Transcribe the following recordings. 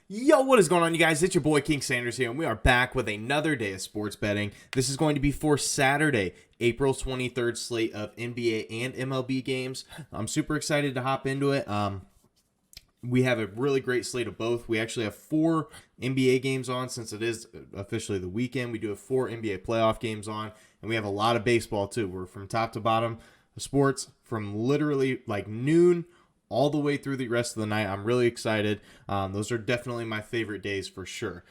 Yo, what is going on, you guys? It's your boy King Sanders here, and we are back with another day of sports betting. This is going to be for Saturday, April 23rd slate of NBA and MLB games. I'm super excited to hop into it. We have a really great slate of both. We actually have 4 NBA games on since it is officially the weekend. We do have 4 NBA playoff games on, and we have a lot of baseball too. We're from top to bottom of sports from literally like noon all the way through the rest of the night. I'm really excited. Those are definitely my favorite days for sure.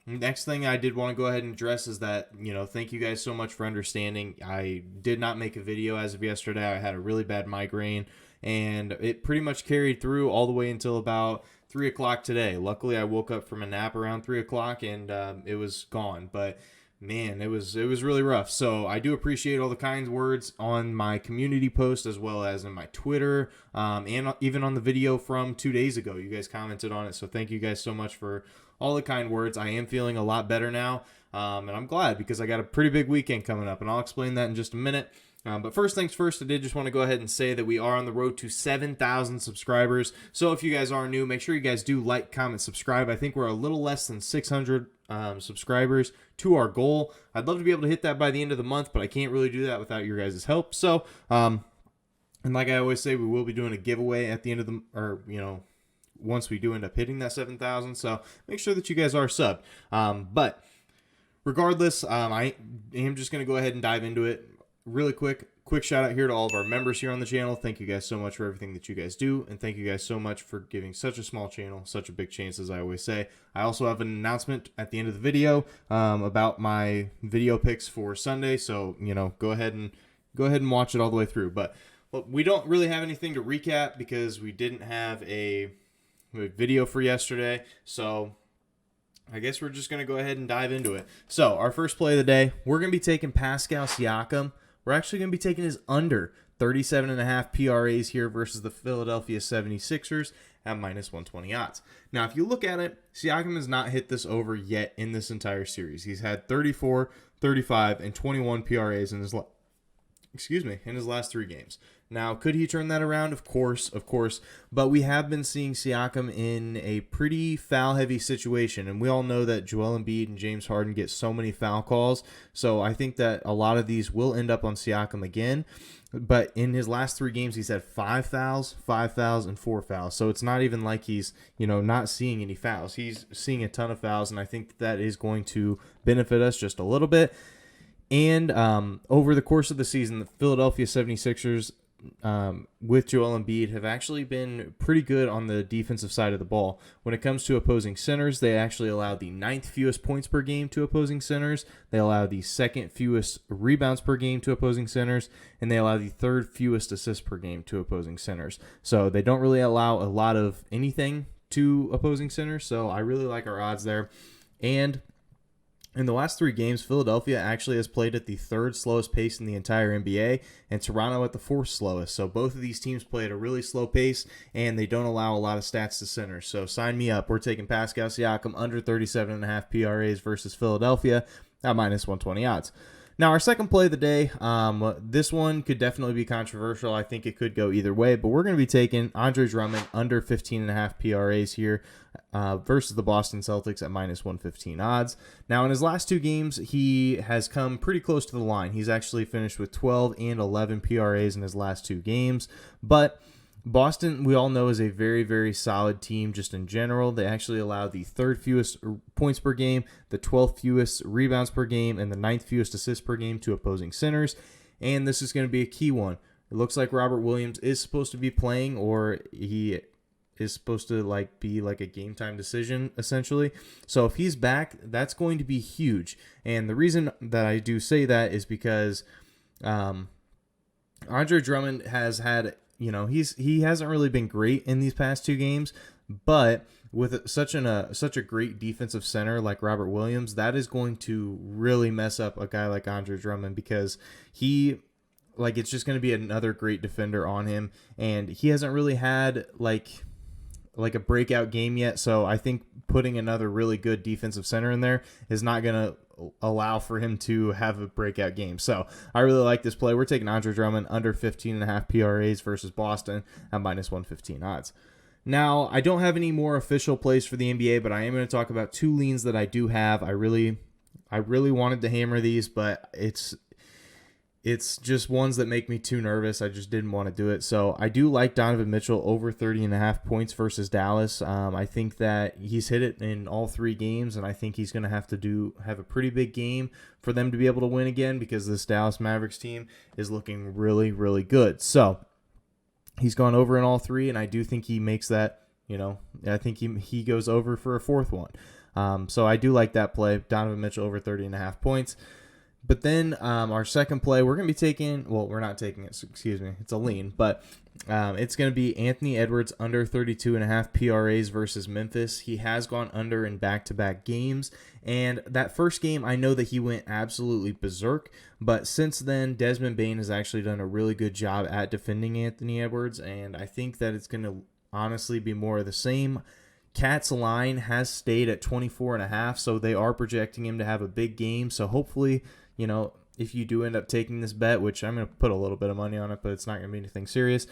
Next thing I did want to go ahead and address is that, thank you guys so much for understanding. I did not make a video as of yesterday. I had a really bad migraine, and it pretty much carried through all the way until about 3 o'clock today. Luckily, I woke up from a nap around 3 o'clock, and it was gone. But man, it was really rough. So I do appreciate all the kind words on my community post as well as in my Twitter, and even on the video from 2 days ago. You guys commented on it, so thank you guys so much for all the kind words. I am feeling a lot better now, and I'm glad because I got a pretty big weekend coming up, and I'll explain that in just a minute. But first things first, I did just want to go ahead and say that we are on the road to 7,000 subscribers. So if you guys are new, make sure you guys do like, comment, subscribe. I think we're a little less than 600 subscribers to our goal. I'd love to be able to hit that by the end of the month, but I can't really do that without your guys' help. So, and like I always say, we will be doing a giveaway at the end of the, once we do end up hitting that 7,000. So make sure that you guys are subbed. But regardless, I am just going to go ahead and dive into it really quick shout out here to all of our members here on the channel. Thank you guys so much for everything that you guys do, and thank you guys so much for giving such a small channel such a big chance, as I always say. I also have an announcement at the end of the video about my video picks for Sunday, so go ahead and watch it all the way through. But we don't really have anything to recap because we didn't have a video for yesterday, so I guess we're just going to go ahead and dive into it. So our first play of the day, we're going to be taking Pascal Siakam. We're actually going to be taking his under 37.5 PRAs here versus the Philadelphia 76ers at minus 120 odds. Now, if you look at it, Siakam has not hit this over yet in this entire series. He's had 34, 35, and 21 PRAs in his last 3 games. Now, could he turn that around? Of course. But we have been seeing Siakam in a pretty foul-heavy situation, and we all know that Joel Embiid and James Harden get so many foul calls. So I think that a lot of these will end up on Siakam again. But in his last 3 games, he's had 5 fouls, and 4 fouls. So it's not even like he's, not seeing any fouls. He's seeing a ton of fouls, and I think that is going to benefit us just a little bit. And over the course of the season, the Philadelphia 76ers with Joel Embiid have actually been pretty good on the defensive side of the ball. When it comes to opposing centers, they actually allow the 9th fewest points per game to opposing centers. They allow the 2nd fewest rebounds per game to opposing centers, and they allow the 3rd fewest assists per game to opposing centers. So they don't really allow a lot of anything to opposing centers, so I really like our odds there. And in the last 3 games, Philadelphia actually has played at the 3rd slowest pace in the entire NBA, and Toronto at the 4th slowest. So both of these teams play at a really slow pace, and they don't allow a lot of stats to centers. So sign me up. We're taking Pascal Siakam under 37.5 PRAs versus Philadelphia at minus 120 odds. Now, our second play of the day, this one could definitely be controversial. I think it could go either way, but we're going to be taking Andre Drummond under 15.5 PRAs here versus the Boston Celtics at minus 115 odds. Now, in his last 2 games, he has come pretty close to the line. He's actually finished with 12 and 11 PRAs in his last 2 games, but Boston, we all know, is a very, very solid team just in general. They actually allow the 3rd fewest points per game, the 12th fewest rebounds per game, and the 9th fewest assists per game to opposing centers. And this is going to be a key one. It looks like Robert Williams is supposed to be playing, or he is supposed to be like a game time decision, essentially. So if he's back, that's going to be huge. And the reason that I do say that is because Andre Drummond has had, he hasn't really been great in these past 2 games, but with such a great defensive center like Robert Williams, that is going to really mess up a guy like Andre Drummond, because it's just going to be another great defender on him, and he hasn't really had like a breakout game yet. So I think putting another really good defensive center in there is not going to allow for him to have a breakout game. So I really like this play. We're taking Andre Drummond under 15.5 PRAs versus Boston at minus 115 odds. Now, I don't have any more official plays for the NBA, but I am going to talk about 2 leans that I do have. I really wanted to hammer these, but it's just ones that make me too nervous. I just didn't want to do it. So I do like Donovan Mitchell over 30.5 points versus Dallas. I think that he's hit it in all 3 games, and I think he's going to have a pretty big game for them to be able to win again, because this Dallas Mavericks team is looking really, really good. So he's gone over in all 3, and I do think he makes that, I think he goes over for a 4th one. So I do like that play, Donovan Mitchell over 30.5 points. But then our second play, we're going to be taking, well, we're not taking it, excuse me, it's a lean, but it's going to be Anthony Edwards under 32.5 PRAs versus Memphis. He has gone under in back-to-back games, and that first game, I know that he went absolutely berserk, but since then, Desmond Bane has actually done a really good job at defending Anthony Edwards, and I think that it's going to honestly be more of the same. Cat's line has stayed at 24.5, so they are projecting him to have a big game, so hopefully, if you do end up taking this bet, which I'm going to put a little bit of money on it, but it's not going to be anything serious.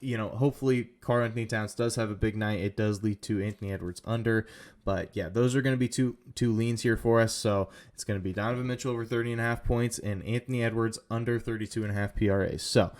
Hopefully Karl Anthony Towns does have a big night. It does lead to Anthony Edwards under, but yeah, those are going to be two leans here for us. So it's going to be Donovan Mitchell over 30.5 points and Anthony Edwards under 32.5 PRAs. So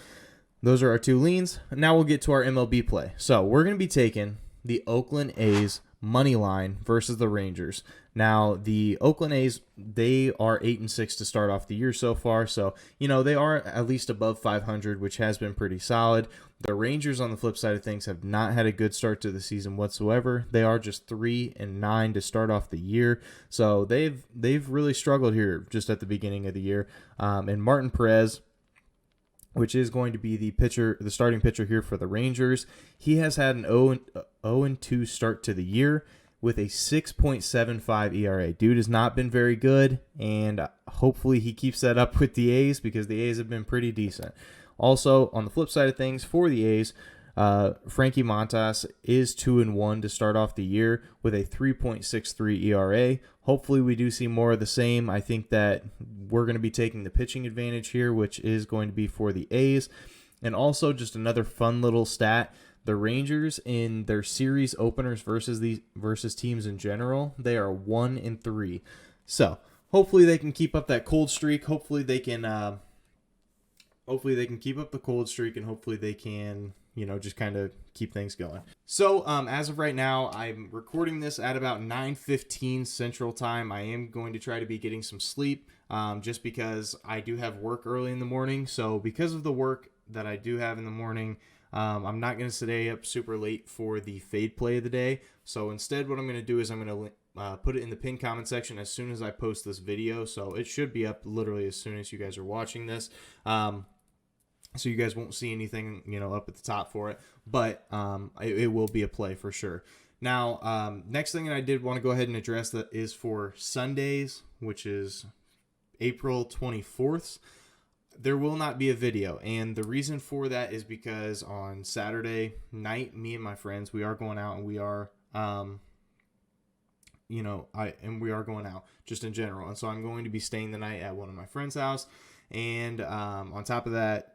those are our 2 leans. Now we'll get to our MLB play. So we're going to be taking the Oakland A's money line versus the Rangers. Now, the Oakland A's, they are 8-6 to start off the year so far. So, they are at least above 500, which has been pretty solid. The Rangers, on the flip side of things, have not had a good start to the season whatsoever. They are just 3-9 to start off the year. So they've really struggled here just at the beginning of the year. And Martin Perez, which is going to be the starting pitcher here for the Rangers, he has had an 0-2 start to the year with a 6.75 ERA. Dude has not been very good, and hopefully he keeps that up with the A's, because the A's have been pretty decent. Also, on the flip side of things, for the A's, Frankie Montas is 2-1 to start off the year with a 3.63 ERA. Hopefully we do see more of the same. I think that we're going to be taking the pitching advantage here, which is going to be for the A's. And also, just another fun little stat, the Rangers in their series openers versus teams in general, they are 1-3. So hopefully they can keep up that cold streak. Hopefully they can keep up the cold streak, and hopefully they can, just kind of keep things going. So as of right now, I'm recording this at about 9:15 Central Time. I am going to try to be getting some sleep, just because I do have work early in the morning. So because of the work that I do have in the morning, I'm not going to stay up super late for the fade play of the day. So instead, what I'm going to do is I'm going to put it in the pinned comment section as soon as I post this video. So it should be up literally as soon as you guys are watching this. So you guys won't see anything, up at the top for it. But it will be a play for sure. Now, next thing that I did want to go ahead and address that is for Sundays, which is April 24th. There will not be a video, and the reason for that is because on Saturday night, me and my friends, we are going out, and we are, we are going out just in general, and so I'm going to be staying the night at one of my friends' house, and on top of that,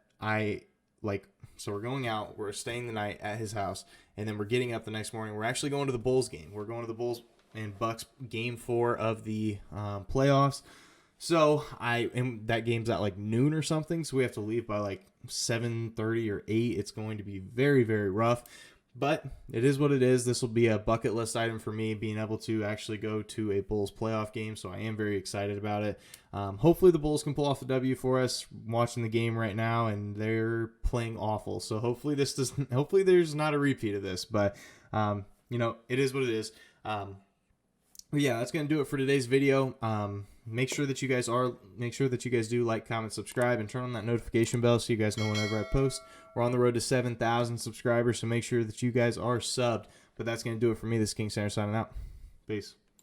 so we're going out, we're staying the night at his house, and then we're getting up the next morning. We're actually going to the Bulls game. We're going to the Bulls and Bucks game 4 of the playoffs. So that game's at noon or something, so we have to leave by 7:30 or 8. It's going to be very, very rough, but it is what it is. This will be a bucket list item for me, being able to actually go to a Bulls playoff game, so I am very excited about it. Hopefully the Bulls can pull off the W for us. I'm watching the game right now, and they're playing awful, so hopefully there's not a repeat of this, but it is what it is. But yeah, that's going to do it for today's video. Make sure that you guys do like, comment, subscribe, and turn on that notification bell so you guys know whenever I post. We're on the road to 7,000 subscribers, so make sure that you guys are subbed. But that's going to do it for me. This is King Center signing out. Peace.